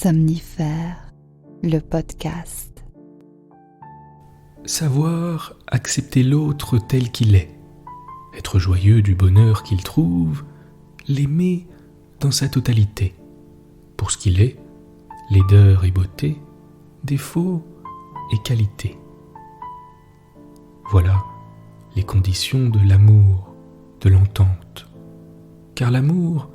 Somnifère, le podcast. Savoir accepter l'autre tel qu'il est, être joyeux du bonheur qu'il trouve, l'aimer dans sa totalité, pour ce qu'il est, laideur et beauté, défauts et qualités. Voilà les conditions de l'amour, de l'entente. Car l'amour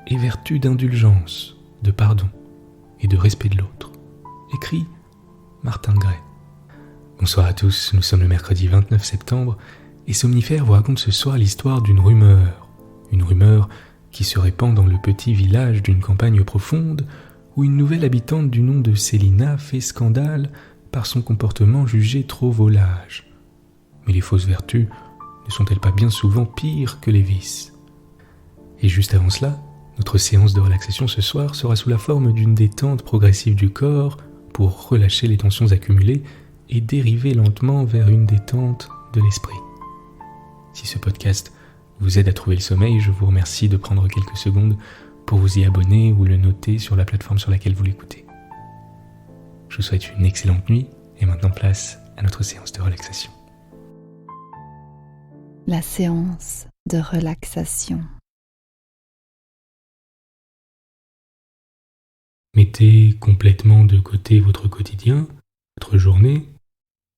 est vertu d'indulgence, de pardon et de respect de l'autre. Écrit Martin Gray. Bonsoir à tous, nous sommes le mercredi 29 septembre et Somnifère vous raconte ce soir l'histoire d'une rumeur. Une rumeur qui se répand dans le petit village d'une campagne profonde où une nouvelle habitante du nom de Célina fait scandale par son comportement jugé trop volage. Mais les fausses vertus ne sont-elles pas bien souvent pires que les vices ? Et juste avant cela, notre séance de relaxation ce soir sera sous la forme d'une détente progressive du corps pour relâcher les tensions accumulées et dériver lentement vers une détente de l'esprit. Si ce podcast vous aide à trouver le sommeil, je vous remercie de prendre quelques secondes pour vous y abonner ou le noter sur la plateforme sur laquelle vous l'écoutez. Je vous souhaite une excellente nuit et maintenant place à notre séance de relaxation. La séance de relaxation. Mettez complètement de côté votre quotidien, votre journée,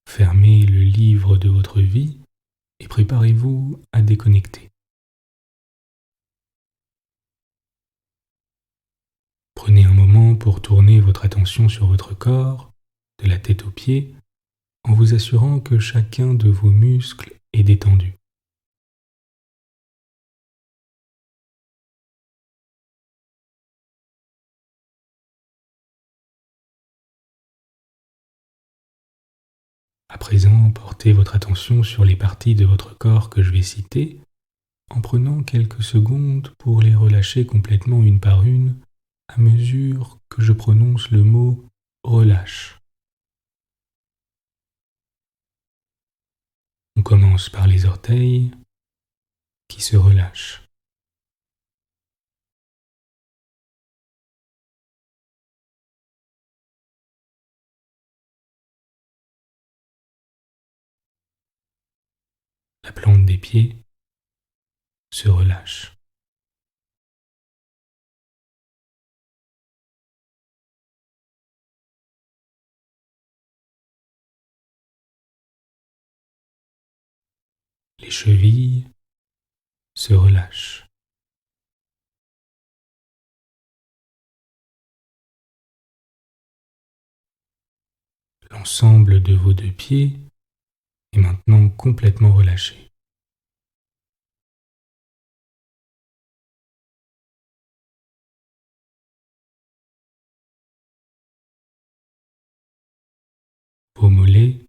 fermez le livre de votre vie et préparez-vous à déconnecter. Prenez un moment pour tourner votre attention sur votre corps, de la tête aux pieds, en vous assurant que chacun de vos muscles est détendu. À présent, portez votre attention sur les parties de votre corps que je vais citer, en prenant quelques secondes pour les relâcher complètement une par une, à mesure que je prononce le mot « relâche ». On commence par les orteils qui se relâchent. La plante des pieds se relâche. Les chevilles se relâchent. L'ensemble de vos deux pieds est maintenant complètement relâché. Vos mollets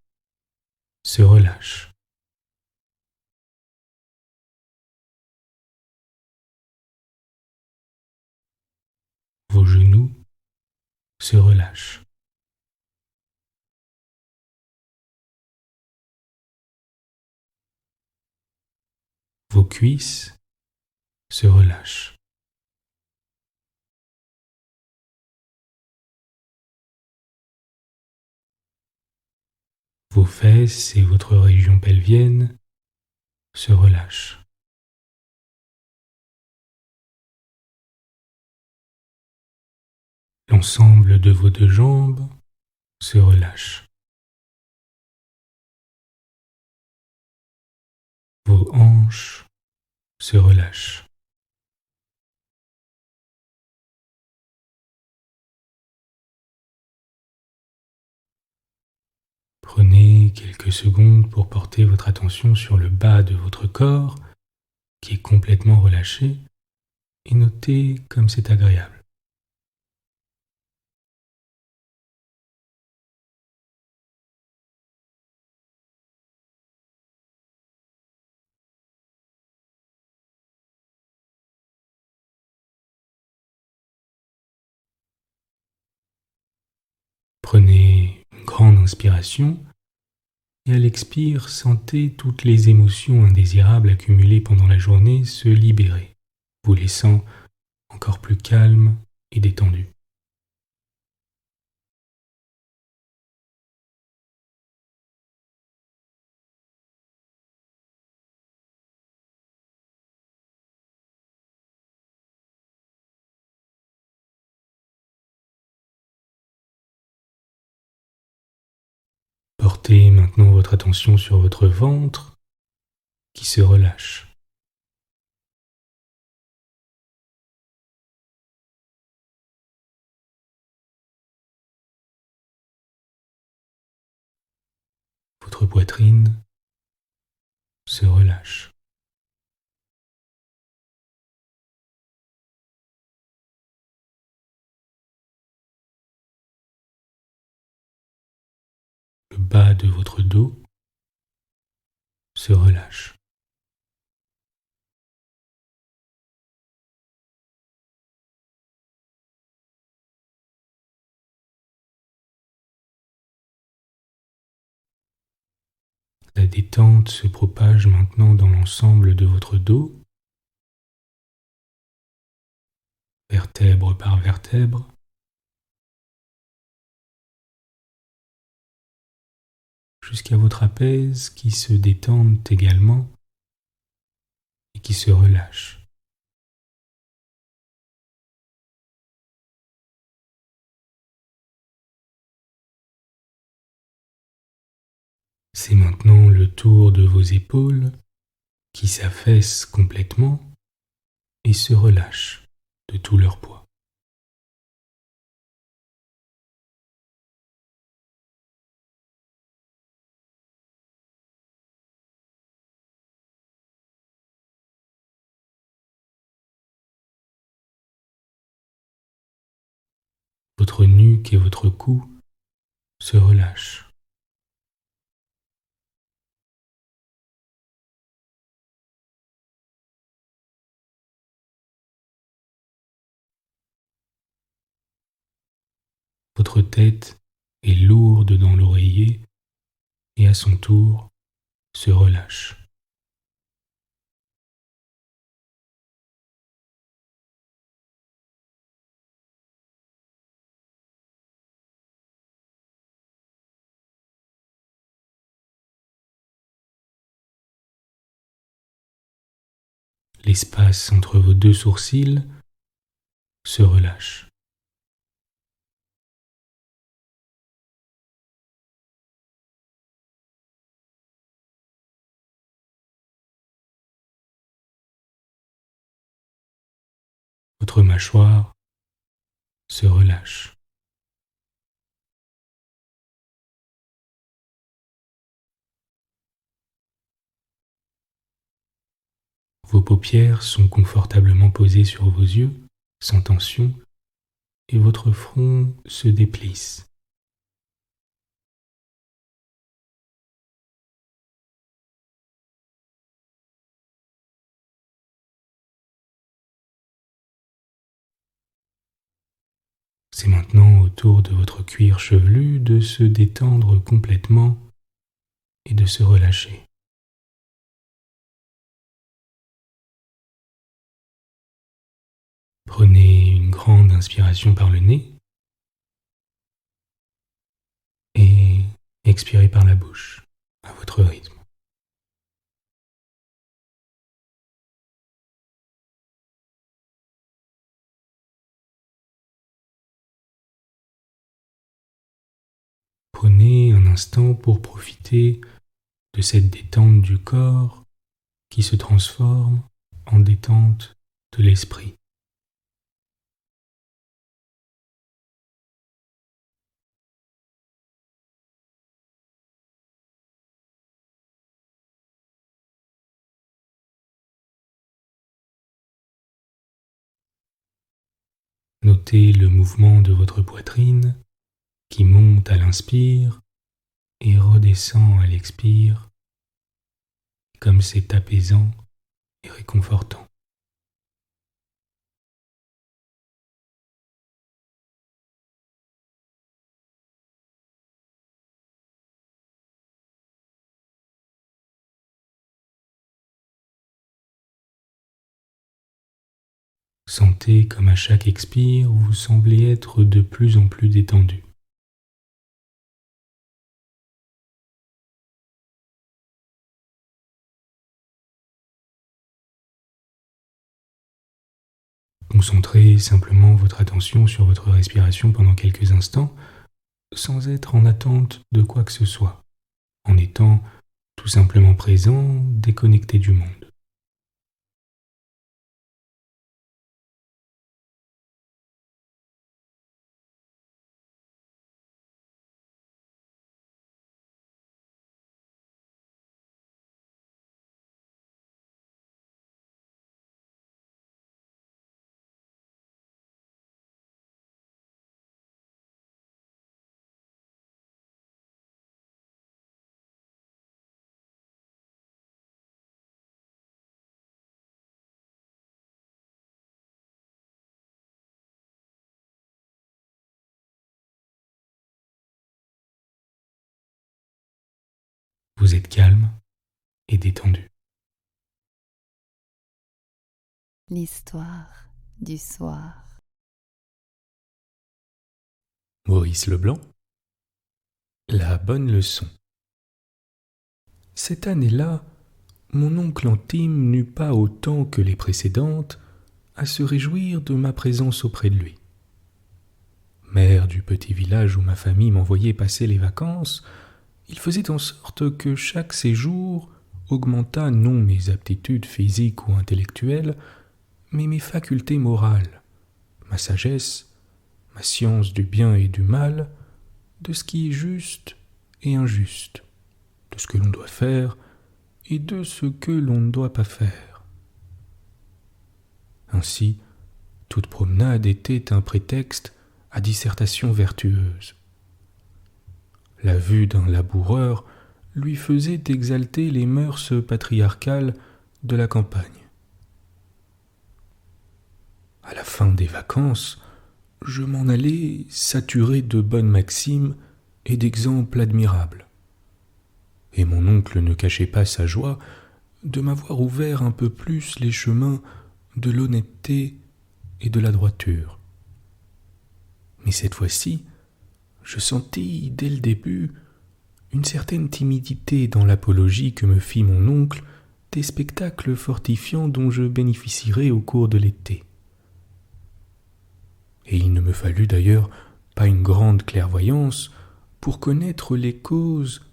se relâchent. Vos genoux se relâchent. Vos cuisses se relâchent. Vos fesses et votre région pelvienne se relâchent. L'ensemble de vos deux jambes se relâche. Vos hanches se relâchent. Prenez quelques secondes pour porter votre attention sur le bas de votre corps qui est complètement relâché et notez comme c'est agréable. Prenez une grande inspiration et à l'expire, sentez toutes les émotions indésirables accumulées pendant la journée se libérer, vous laissant encore plus calme et détendu. Portez maintenant votre attention sur votre ventre qui se relâche. Votre poitrine se relâche. Le bas de votre dos se relâche. La détente se propage maintenant dans l'ensemble de votre dos, vertèbre par vertèbre, jusqu'à vos trapèzes qui se détendent également et qui se relâchent. C'est maintenant le tour de vos épaules qui s'affaissent complètement et se relâchent de tout leur poids. Votre nuque et votre cou se relâchent. Votre tête est lourde dans l'oreiller et à son tour se relâche. L'espace entre vos deux sourcils se relâche. Votre mâchoire se relâche. Vos paupières sont confortablement posées sur vos yeux, sans tension, et votre front se déplisse. C'est maintenant au tour de votre cuir chevelu de se détendre complètement et de se relâcher. Prenez une grande inspiration par le nez et expirez par la bouche, à votre rythme. Prenez un instant pour profiter de cette détente du corps qui se transforme en détente de l'esprit. Notez le mouvement de votre poitrine qui monte à l'inspire et redescend à l'expire, comme c'est apaisant et réconfortant. Sentez comme à chaque expire, vous semblez être de plus en plus détendu. Concentrez simplement votre attention sur votre respiration pendant quelques instants, sans être en attente de quoi que ce soit. en étant tout simplement présent, déconnecté du monde. Vous êtes calme et détendu. L'histoire du soir. Maurice Leblanc, la bonne leçon. Cette année-là, mon oncle intime n'eut pas autant que les précédentes à se réjouir de ma présence auprès de lui. Maire du petit village où ma famille m'envoyait passer les vacances, il faisait en sorte que chaque séjour augmentât non mes aptitudes physiques ou intellectuelles, mais mes facultés morales, ma sagesse, ma science du bien et du mal, de ce qui est juste et injuste, de ce que l'on doit faire et de ce que l'on ne doit pas faire. Ainsi, toute promenade était un prétexte à dissertation vertueuse. La vue d'un laboureur lui faisait exalter les mœurs patriarcales de la campagne. À la fin des vacances, je m'en allais saturé de bonnes maximes et d'exemples admirables. Et mon oncle ne cachait pas sa joie de m'avoir ouvert un peu plus les chemins de l'honnêteté et de la droiture. Mais cette fois-ci, je sentis dès le début une certaine timidité dans l'apologie que me fit mon oncle des spectacles fortifiants dont je bénéficierais au cours de l'été. Et il ne me fallut d'ailleurs pas une grande clairvoyance pour connaître les causes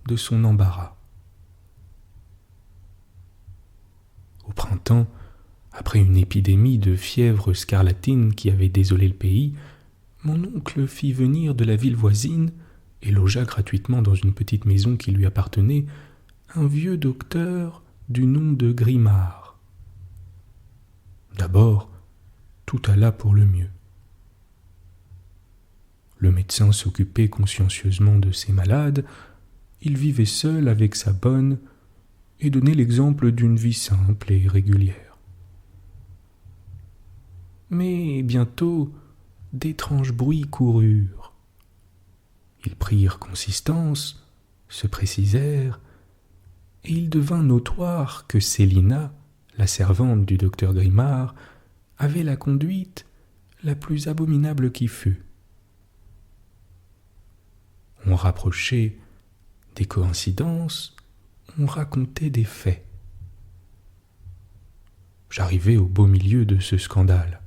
de son embarras. Au printemps, après une épidémie de fièvre scarlatine qui avait désolé le pays, mon oncle fit venir de la ville voisine et logea gratuitement dans une petite maison qui lui appartenait un vieux docteur du nom de Grimard. D'abord, tout alla pour le mieux. Le médecin s'occupait consciencieusement de ses malades, il vivait seul avec sa bonne et donnait l'exemple d'une vie simple et régulière. Mais bientôt, d'étranges bruits coururent. Ils prirent consistance, se précisèrent, et il devint notoire que Célina, la servante du docteur Grimard, avait la conduite la plus abominable qui fût. On rapprochait des coïncidences, on racontait des faits. J'arrivai au beau milieu de ce scandale,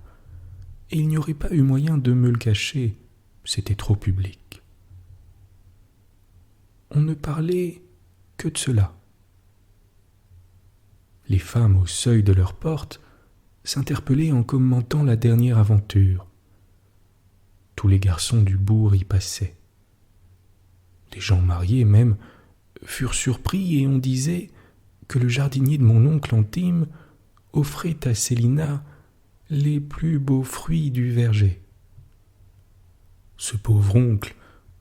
et il n'y aurait pas eu moyen de me le cacher, c'était trop public. On ne parlait que de cela. Les femmes au seuil de leur porte s'interpellaient en commentant la dernière aventure. Tous les garçons du bourg y passaient. Des gens mariés même furent surpris et on disait que le jardinier de mon oncle intime offrait à Célina les plus beaux fruits du verger. Ce pauvre oncle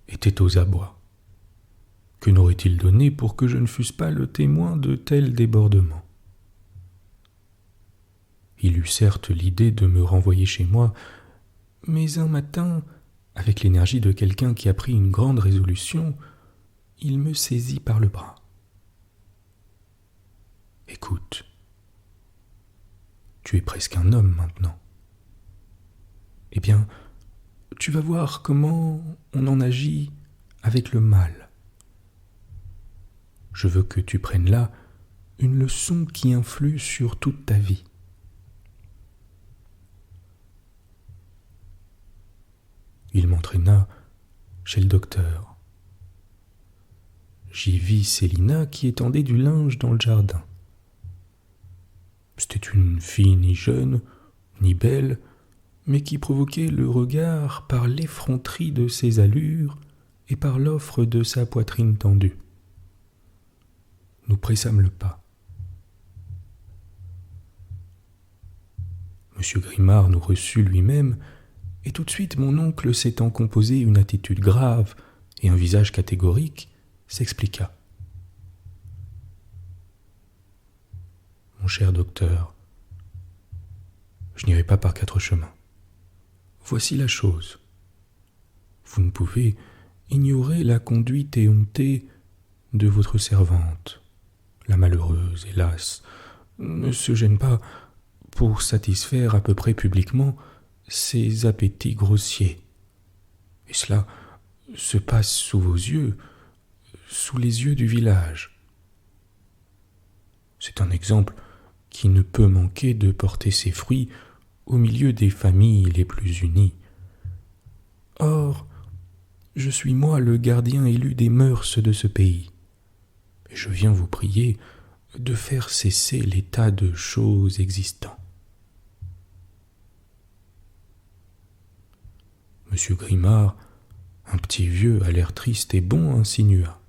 était aux abois. Que n'aurait-il donné pour que je ne fusse pas le témoin de tels débordements ? Il eut certes l'idée de me renvoyer chez moi, mais un matin, avec l'énergie de quelqu'un qui a pris une grande résolution, il me saisit par le bras. « Écoute, tu es presque un homme maintenant. Eh bien, tu vas voir comment on en agit avec le mal. Je veux que tu prennes là une leçon qui influe sur toute ta vie. Il m'entraîna chez le docteur. j'y vis Célina qui étendait du linge dans le jardin. C'était une fille ni jeune, ni belle, mais qui provoquait le regard par l'effronterie de ses allures et par l'offre de sa poitrine tendue. Nous pressâmes le pas. Monsieur Grimard nous reçut lui-même, et tout de suite mon oncle, s'étant composé une attitude grave et un visage catégorique, s'expliqua. « Mon cher docteur, je n'irai pas par 4 chemins. Voici la chose. Vous ne pouvez ignorer la conduite éhontée de votre servante. La malheureuse, hélas, ne se gêne pas pour satisfaire à peu près publiquement ses appétits grossiers. Et cela se passe sous vos yeux, sous les yeux du village. C'est un exemple qui ne peut manquer de porter ses fruits au milieu des familles les plus unies. Or, je suis moi le gardien élu des mœurs de ce pays, et je viens vous prier de faire cesser l'état de choses existant. Monsieur Grimard, un petit vieux à l'air triste et bon, insinua.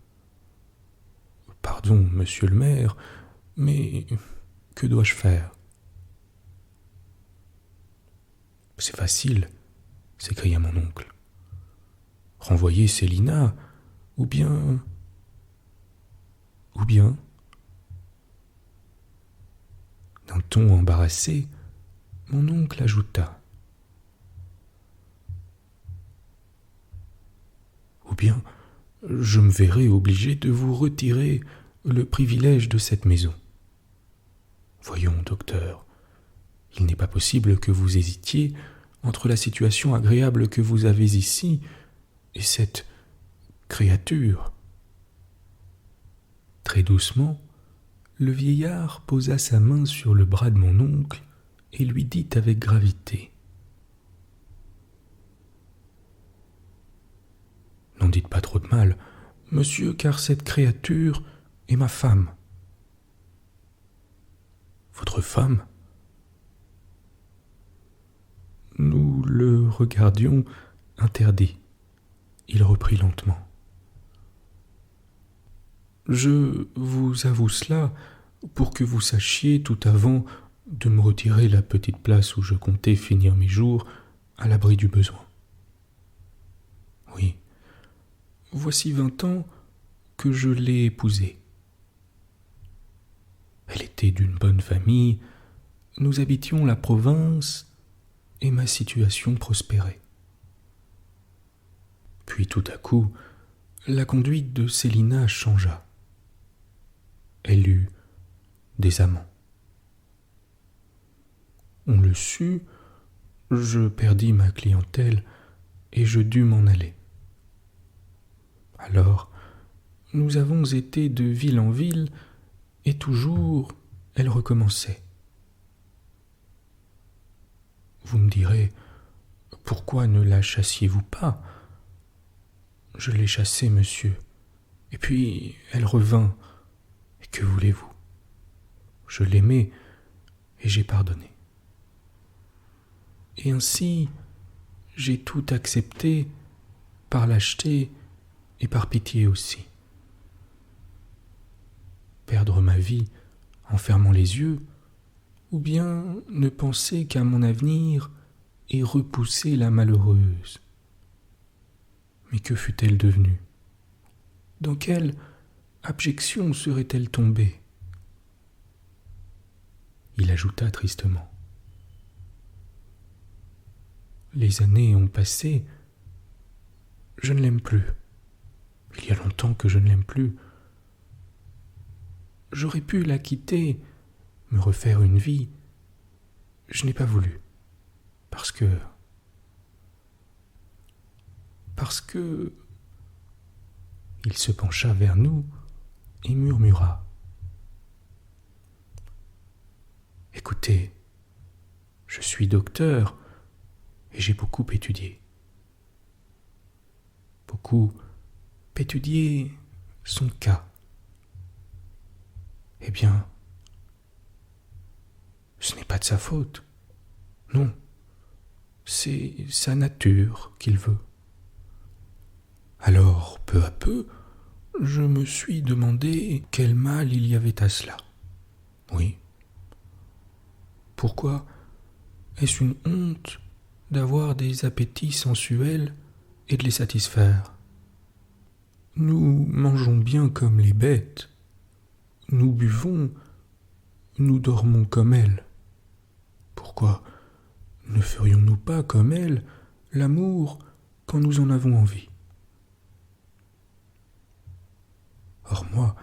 « Pardon, monsieur le maire, mais que dois-je faire ?»« C'est facile, » s'écria mon oncle. « Renvoyer Célina, ou bien... » D'un ton embarrassé, mon oncle ajouta. « Ou bien je me verrai obligé de vous retirer le privilège de cette maison. Voyons, docteur, il n'est pas possible que vous hésitiez entre la situation agréable que vous avez ici et cette créature. » Très doucement, le vieillard posa sa main sur le bras de mon oncle et lui dit avec gravité. « N'en dites pas trop de mal, monsieur, car cette créature est ma femme. » « Votre femme ?» Nous le regardions interdit. Il reprit lentement. « Je vous avoue cela pour que vous sachiez tout avant de me retirer la petite place où je comptais finir mes jours à l'abri du besoin. Oui, voici 20 ans que je l'ai épousée. Elle était d'une bonne famille, nous habitions la province et ma situation prospérait. Puis tout à coup, la conduite de Célina changea. Elle eut des amants. On le sut, je perdis ma clientèle et je dus m'en aller. Alors, nous avons été de ville en ville et toujours elle recommençait. Vous me direz, pourquoi ne la chassiez-vous pas ? Je l'ai chassée, monsieur, et puis elle revint. Et que voulez-vous ? Je l'aimais et j'ai pardonné. Et ainsi, j'ai tout accepté par lâcheté et par pitié aussi. Perdre ma vie en fermant les yeux, ou bien ne penser qu'à mon avenir et repousser la malheureuse. Mais que fut-elle devenue ? Dans quelle abjection serait-elle tombée ? Il ajouta tristement. Les années ont passé, je ne l'aime plus. Il y a longtemps que je ne l'aime plus. J'aurais pu la quitter, me refaire une vie. Je n'ai pas voulu, parce que... Il se pencha vers nous et murmura. « Écoutez, je suis docteur et j'ai beaucoup étudié. Beaucoup étudié son cas. Eh bien, ce n'est pas de sa faute. Non, c'est sa nature qu'il veut. Alors, peu à peu, je me suis demandé quel mal il y avait à cela. Oui. Pourquoi est-ce une honte d'avoir des appétits sensuels et de les satisfaire? Nous mangeons bien comme les bêtes. Nous buvons, nous dormons comme elles. Pourquoi ne ferions-nous pas comme elles l'amour quand nous en avons envie? Or moi,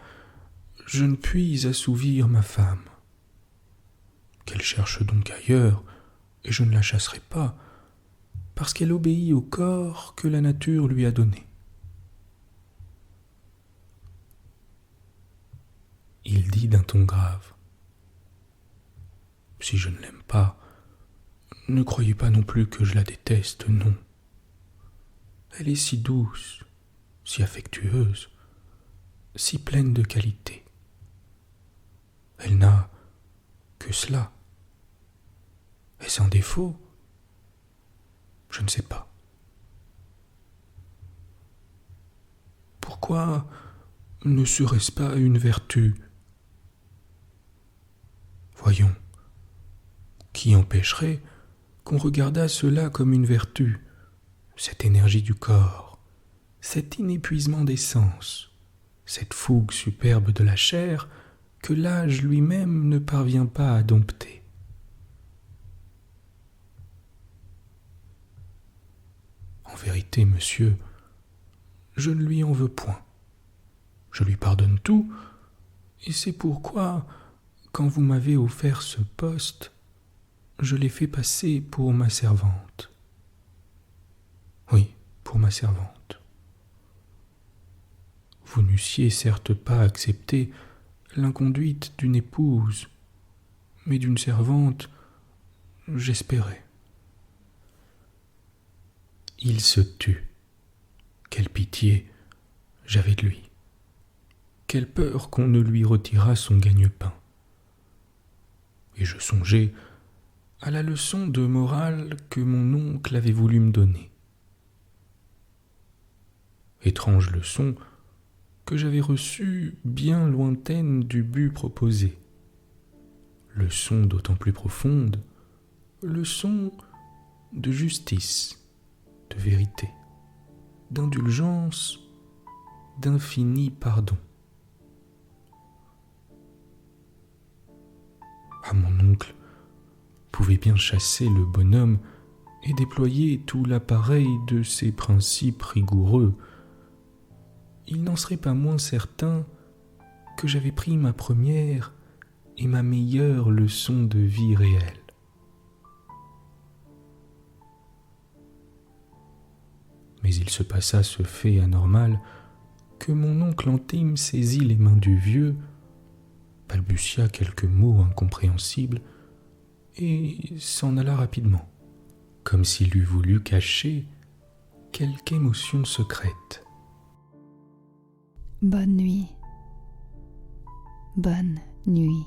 je ne puis assouvir ma femme. Qu'elle cherche donc ailleurs, et je ne la chasserai pas, parce qu'elle obéit au corps que la nature lui a donné. Il dit d'un ton grave: si je ne l'aime pas, ne croyez pas non plus que je la déteste, non. Elle est si douce, si affectueuse, si pleine de qualités. Elle n'a que cela. Est-ce un défaut? Je ne sais pas. Pourquoi ne serait-ce pas une vertu? Voyons, qui empêcherait qu'on regardât cela comme une vertu, cette énergie du corps, cet inépuisement des sens, cette fougue superbe de la chair que l'âge lui-même ne parvient pas à dompter? En vérité, monsieur, je ne lui en veux point. Je lui pardonne tout, et c'est pourquoi, quand vous m'avez offert ce poste, je l'ai fait passer pour ma servante. Oui, pour ma servante. Vous n'eussiez certes pas accepté l'inconduite d'une épouse, mais d'une servante, j'espérais. Il se tut. Quelle pitié j'avais de lui. Quelle peur qu'on ne lui retirât son gagne-pain. Et je songeais à la leçon de morale que mon oncle avait voulu me donner. Étrange leçon que j'avais reçue bien lointaine du but proposé. Leçon d'autant plus profonde, leçon de justice, de vérité, d'indulgence, d'infini pardon. Ah, mon oncle pouvait bien chasser le bonhomme et déployer tout l'appareil de ses principes rigoureux. Il n'en serait pas moins certain que j'avais pris ma première et ma meilleure leçon de vie réelle. Mais il se passa ce fait anormal que mon oncle intime saisit les mains du vieux, balbutia quelques mots incompréhensibles et s'en alla rapidement, comme s'il eût voulu cacher quelque émotion secrète. Bonne nuit. Bonne nuit.